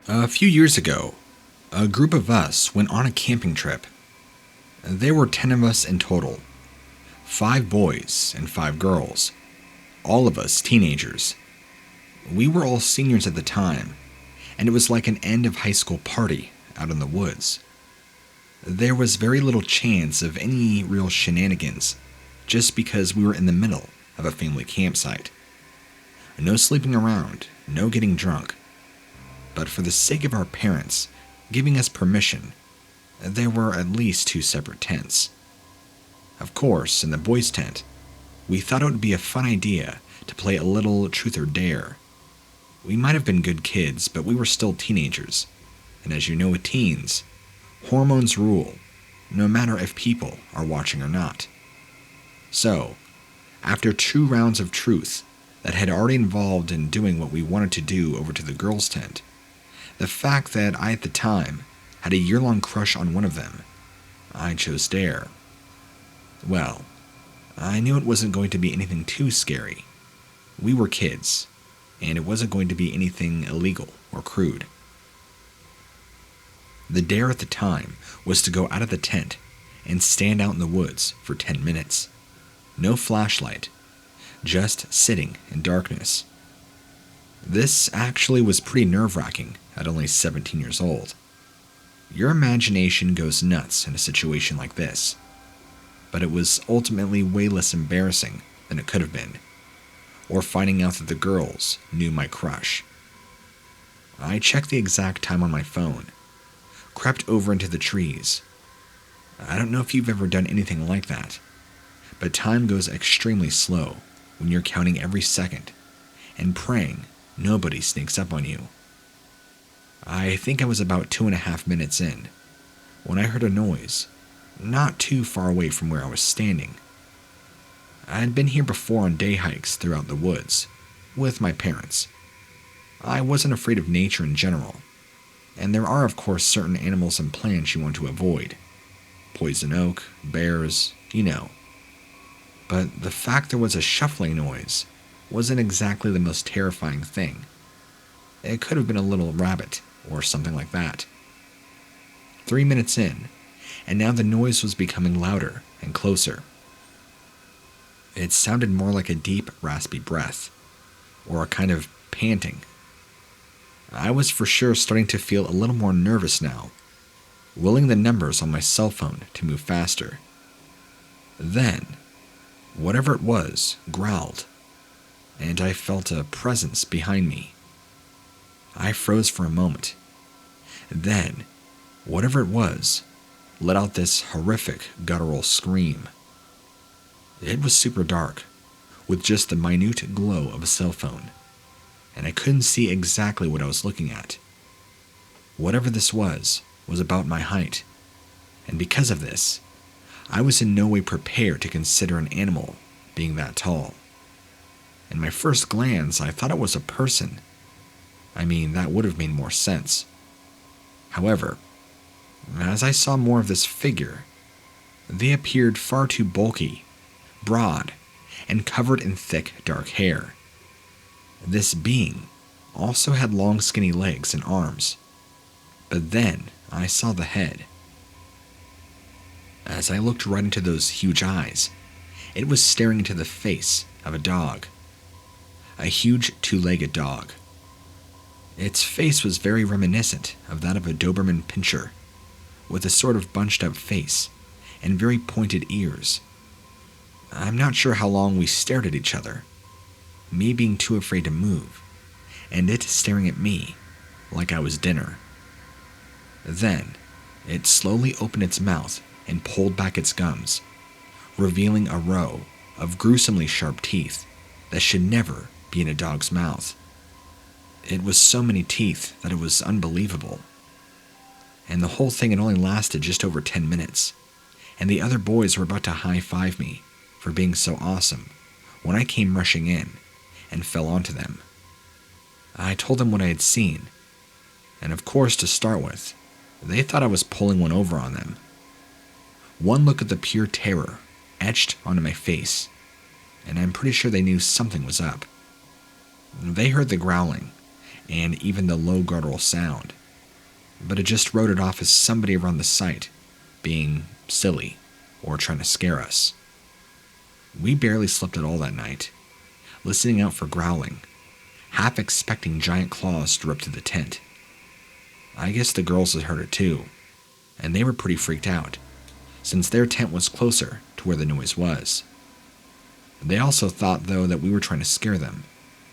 A few years ago, a group of us went on a camping trip. There were 10 of us in total, 5 boys and 5 girls, all of us teenagers. We were all seniors at the time, and it was like an end of high school party out in the woods. There was very little chance of any real shenanigans, just because we were in the middle of a family campsite. No sleeping around, no getting drunk. But for the sake of our parents giving us permission, there were at least 2 separate tents. Of course, in the boys' tent, we thought it would be a fun idea to play a little truth or dare. We might have been good kids, but we were still teenagers, and as you know with teens, hormones rule, no matter if people are watching or not. So, after 2 rounds of truth that had already involved in doing what we wanted to do over to the girls' tent, the fact that I at the time had a year-long crush on one of them, I chose dare. Well, I knew it wasn't going to be anything too scary. We were kids, and it wasn't going to be anything illegal or crude. The dare at the time was to go out of the tent and stand out in the woods for 10 minutes. No flashlight, just sitting in darkness. This actually was pretty nerve-wracking at only 17 years old. Your imagination goes nuts in a situation like this, but it was ultimately way less embarrassing than it could have been, or finding out that the girls knew my crush. I checked the exact time on my phone, crept over into the trees. I don't know if you've ever done anything like that, but time goes extremely slow when you're counting every second and praying nobody sneaks up on you. I think I was about 2.5 minutes in when I heard a noise, not too far away from where I was standing. I had been here before on day hikes throughout the woods, with my parents. I wasn't afraid of nature in general, and there are of course certain animals and plants you want to avoid. Poison oak, bears, you know. But the fact there was a shuffling noise wasn't exactly the most terrifying thing. It could have been a little rabbit or something like that. 3 minutes in, and now the noise was becoming louder and closer. It sounded more like a deep, raspy breath, or a kind of panting. I was for sure starting to feel a little more nervous now, willing the numbers on my cell phone to move faster. Then, whatever it was growled, and I felt a presence behind me. I froze for a moment. Then, whatever it was, let out this horrific guttural scream. It was super dark, with just the minute glow of a cell phone, and I couldn't see exactly what I was looking at. Whatever this was about my height, and because of this, I was in no way prepared to consider an animal being that tall. In my first glance, I thought it was a person. I mean, that would have made more sense. However, as I saw more of this figure, they appeared far too bulky, broad, and covered in thick, dark hair. This being also had long, skinny legs and arms. But then I saw the head. As I looked right into those huge eyes, it was staring into the face of a dog. A huge 2-legged dog. Its face was very reminiscent of that of a Doberman pinscher, with a sort of bunched up face and very pointed ears. I'm not sure how long we stared at each other, me being too afraid to move, and it staring at me like I was dinner. Then, it slowly opened its mouth and pulled back its gums, revealing a row of gruesomely sharp teeth that should never be in a dog's mouth. It was so many teeth that it was unbelievable. And the whole thing had only lasted just over 10 minutes, and the other boys were about to high-five me for being so awesome when I came rushing in and fell onto them. I told them what I had seen, and of course, to start with, they thought I was pulling one over on them. One look at the pure terror etched onto my face, and I'm pretty sure they knew something was up. They heard the growling, and even the low guttural sound, but it just wrote it off as somebody around the site being silly or trying to scare us. We barely slept at all that night, listening out for growling, half expecting giant claws to rip through the tent. I guess the girls had heard it too, and they were pretty freaked out, since their tent was closer to where the noise was. They also thought, though, that we were trying to scare them,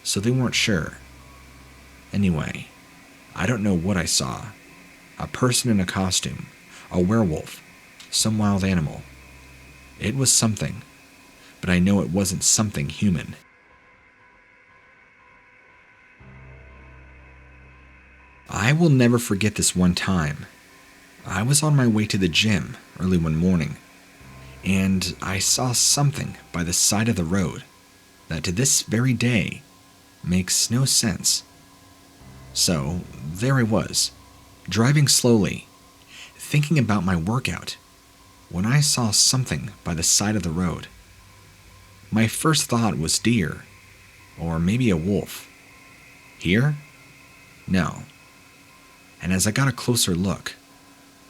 so they weren't sure. Anyway, I don't know what I saw. A person in a costume, a werewolf, some wild animal. It was something, but I know it wasn't something human. I will never forget this one time. I was on my way to the gym early one morning, and I saw something by the side of the road that to this very day makes no sense. So there I was, driving slowly, thinking about my workout, when I saw something by the side of the road. My first thought was deer, or maybe a wolf. Here? No. And as I got a closer look,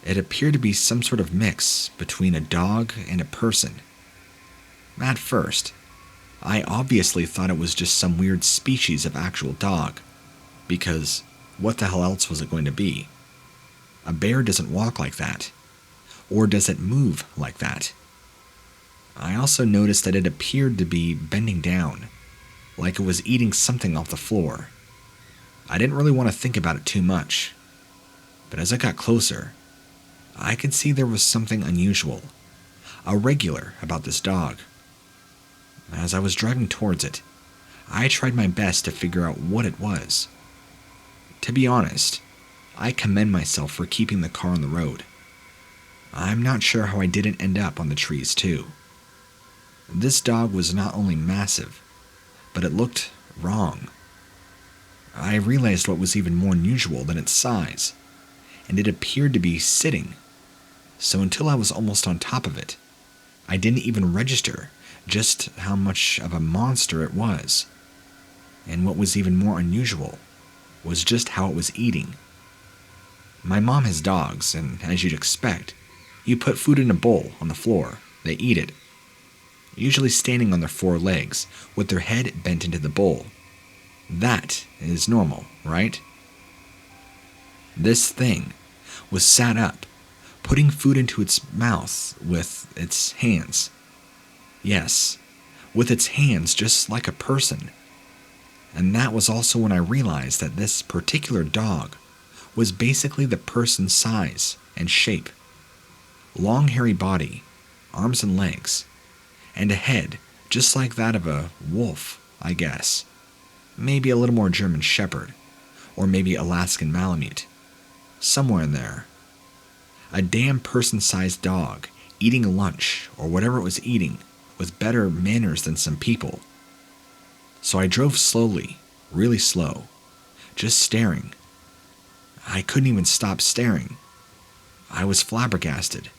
it appeared to be some sort of mix between a dog and a person. At first, I obviously thought it was just some weird species of actual dog, because what the hell else was it going to be? A bear doesn't walk like that, or does it move like that? I also noticed that it appeared to be bending down, like it was eating something off the floor. I didn't really want to think about it too much, but as I got closer, I could see there was something unusual, irregular about this dog. As I was driving towards it, I tried my best to figure out what it was. To be honest, I commend myself for keeping the car on the road. I'm not sure how I didn't end up on the trees too. This dog was not only massive, but it looked wrong. I realized what was even more unusual than its size, and it appeared to be sitting. So until I was almost on top of it, I didn't even register just how much of a monster it was. And what was even more unusual was just how it was eating. My mom has dogs, and as you'd expect, you put food in a bowl on the floor, they eat it, usually standing on their four legs with their head bent into the bowl. That is normal, right? This thing was sat up, putting food into its mouth with its hands. Yes, with its hands just like a person. And that was also when I realized that this particular dog was basically the person's size and shape. Long hairy body, arms and legs, and a head just like that of a wolf, I guess. Maybe a little more German Shepherd, or maybe Alaskan Malamute. Somewhere in there. A damn person-sized dog eating lunch or whatever it was eating with better manners than some people. So I drove slowly, really slow, just staring. I couldn't even stop staring. I was flabbergasted,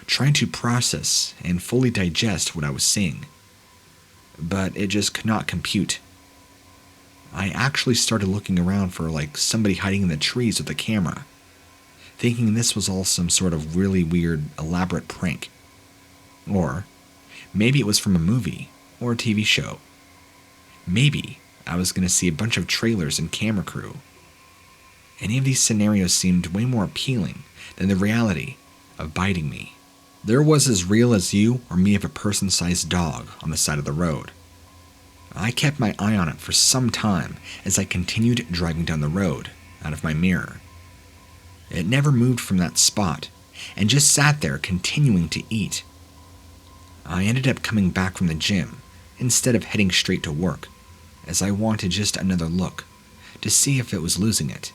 trying to process and fully digest what I was seeing. But it just could not compute. I actually started looking around for somebody hiding in the trees with a camera, thinking this was all some sort of really weird, elaborate prank. Or maybe it was from a movie or a TV show. Maybe I was going to see a bunch of trailers and camera crew. Any of these scenarios seemed way more appealing than the reality of biting me. There was as real as you or me of a person-sized dog on the side of the road. I kept my eye on it for some time as I continued driving down the road, out of my mirror. It never moved from that spot, and just sat there continuing to eat. I ended up coming back from the gym, instead of heading straight to work, as I wanted just another look, to see if it was losing it.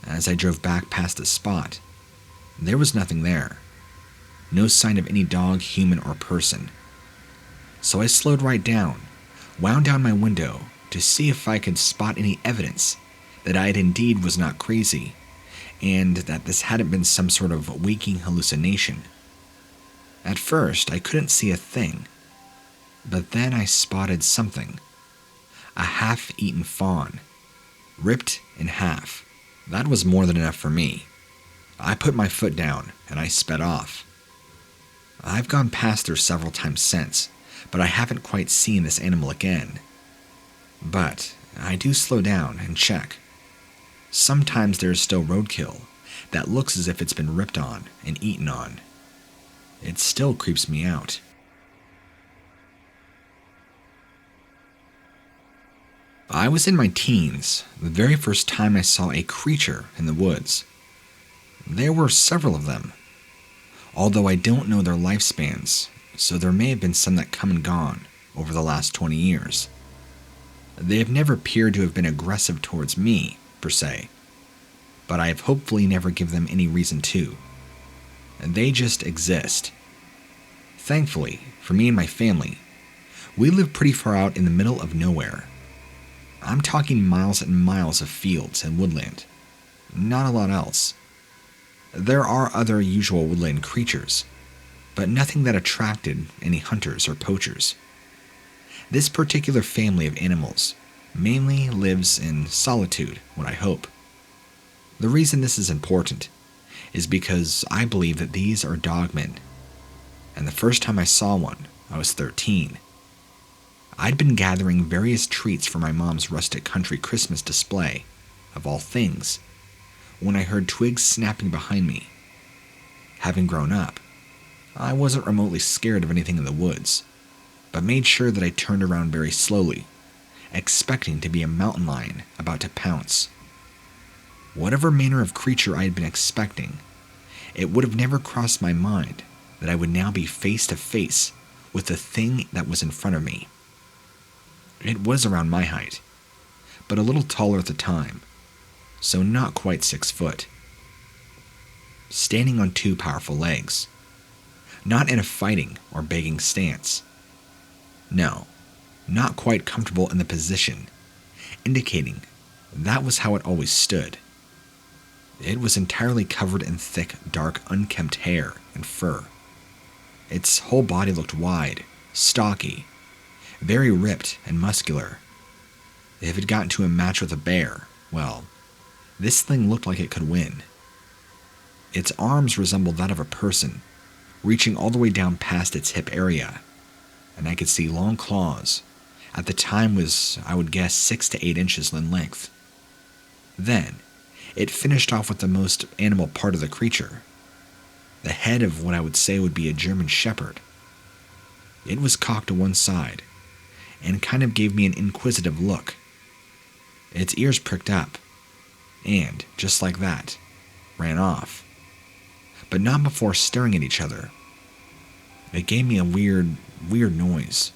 As I drove back past the spot, there was nothing there. No sign of any dog, human, or person. So I slowed right down, wound down my window to see if I could spot any evidence that I indeed was not crazy, and that this hadn't been some sort of waking hallucination. At first, I couldn't see a thing, but then I spotted something. A half-eaten fawn. ripped in half. That was more than enough for me. I put my foot down and I sped off. I've gone past there several times since, but I haven't quite seen this animal again. But I do slow down and check. Sometimes there is still roadkill that looks as if it's been ripped on and eaten on. It still creeps me out. I was in my teens the very first time I saw a creature in the woods. There were several of them, although I don't know their lifespans, so there may have been some that come and gone over the last 20 years. They have never appeared to have been aggressive towards me, per se, but I have hopefully never given them any reason to. They just exist. Thankfully, for me and my family, we live pretty far out in the middle of nowhere. I'm talking miles and miles of fields and woodland. Not a lot else. There are other usual woodland creatures, but nothing that attracted any hunters or poachers. This particular family of animals mainly lives in solitude, what I hope. The reason this is important is because I believe that these are dogmen, and the first time I saw one, I was 13. I'd been gathering various treats for my mom's rustic country Christmas display, of all things, when I heard twigs snapping behind me. Having grown up, I wasn't remotely scared of anything in the woods, but made sure that I turned around very slowly, expecting to be a mountain lion about to pounce. Whatever manner of creature I had been expecting, it would have never crossed my mind that I would now be face to face with the thing that was in front of me. It was around my height, but a little taller at the time, so not quite 6 foot. Standing on 2 powerful legs, not in a fighting or begging stance. No, not quite comfortable in the position, indicating that was how it always stood. It was entirely covered in thick, dark, unkempt hair and fur. Its whole body looked wide, stocky, very ripped and muscular. If it got into a match with a bear, well, this thing looked like it could win. Its arms resembled that of a person, reaching all the way down past its hip area, and I could see long claws. At the time was, I would guess, 6 to 8 inches in length. Then, it finished off with the most animal part of the creature, the head of what I would say would be a German shepherd. It was cocked to one side, and kind of gave me an inquisitive look. Its ears pricked up, and, just like that, ran off. But not before staring at each other. It gave me a weird noise,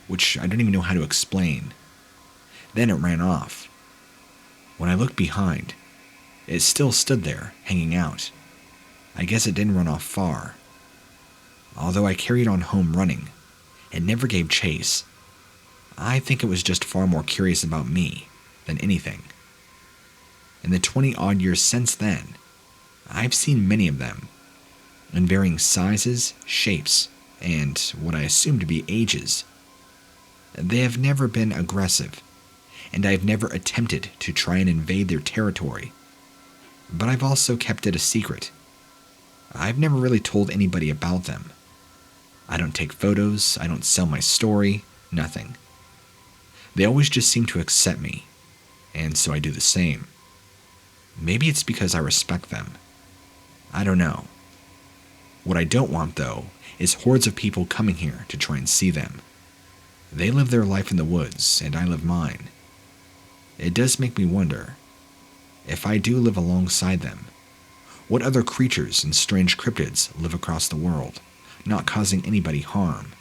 which I don't even know how to explain. Then it ran off. When I looked behind, it still stood there, hanging out. I guess it didn't run off far. Although I carried on home running, it never gave chase. I think it was just far more curious about me than anything. In the 20-odd years since then, I've seen many of them, in varying sizes, shapes, and what I assume to be ages. They have never been aggressive, and I have never attempted to try and invade their territory, but I've also kept it a secret. I've never really told anybody about them. I don't take photos, I don't sell my story, nothing. They always just seem to accept me, and so I do the same. Maybe it's because I respect them. I don't know. What I don't want, though, is hordes of people coming here to try and see them. They live their life in the woods, and I live mine. It does make me wonder, if I do live alongside them, what other creatures and strange cryptids live across the world, not causing anybody harm?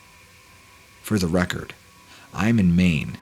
For the record, I am in Maine,